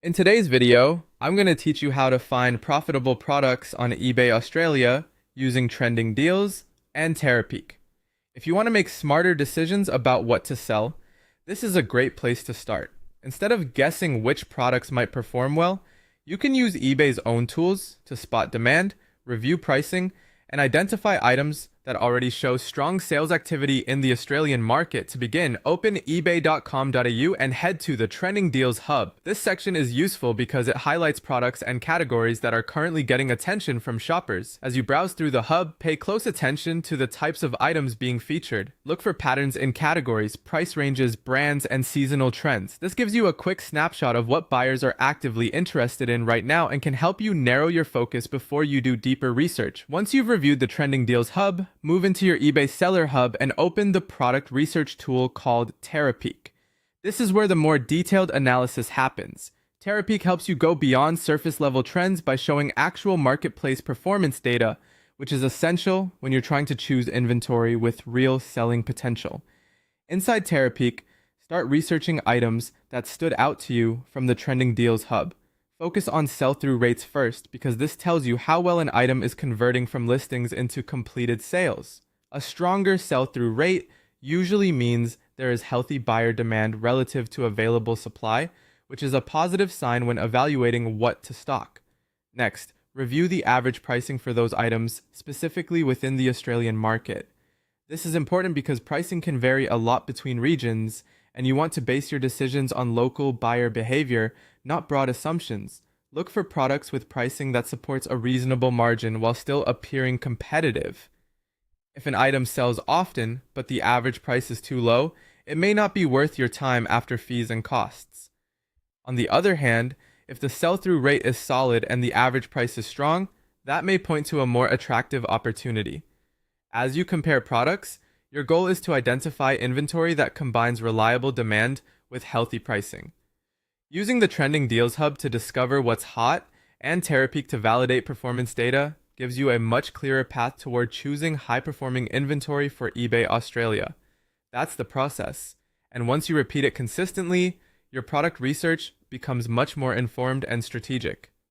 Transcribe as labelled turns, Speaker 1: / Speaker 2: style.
Speaker 1: In today's video, I'm going to teach you how to find profitable products on eBay Australia using trending deals and Terapeak. If you want to make smarter decisions about what to sell, this is a great place to start. Instead of guessing which products might perform well, you can use eBay's own tools to spot demand, review pricing, and identify items that already show strong sales activity in the Australian market. To begin, open ebay.com.au and head to the Trending Deals Hub. This section is useful because it highlights products and categories that are currently getting attention from shoppers. As you browse through the hub, pay close attention to the types of items being featured. Look for patterns in categories, price ranges, brands, and seasonal trends. This gives you a quick snapshot of what buyers are actively interested in right now and can help you narrow your focus before you do deeper research. Once you've reviewed the Trending Deals Hub, move into your eBay Seller Hub and open the product research tool called Terapeak. This is where the more detailed analysis happens. Terapeak helps you go beyond surface-level trends by showing actual marketplace performance data, which is essential when you're trying to choose inventory with real selling potential. Inside Terapeak, start researching items that stood out to you from the Trending Deals Hub. Focus on sell-through rates first because this tells you how well an item is converting from listings into completed sales. A stronger sell-through rate usually means there is healthy buyer demand relative to available supply, which is a positive sign when evaluating what to stock. Next, review the average pricing for those items specifically within the Australian market. This is important because pricing can vary a lot between regions, and you want to base your decisions on local buyer behavior, not broad assumptions. Look for products with pricing that supports a reasonable margin while still appearing competitive. If an item sells often, but the average price is too low, it may not be worth your time after fees and costs. On the other hand, if the sell-through rate is solid and the average price is strong, that may point to a more attractive opportunity. As you compare products, your goal is to identify inventory that combines reliable demand with healthy pricing. Using the Trending Deals Hub to discover what's hot and Terapeak to validate performance data gives you a much clearer path toward choosing high-performing inventory for eBay Australia. That's the process. And once you repeat it consistently, your product research becomes much more informed and strategic.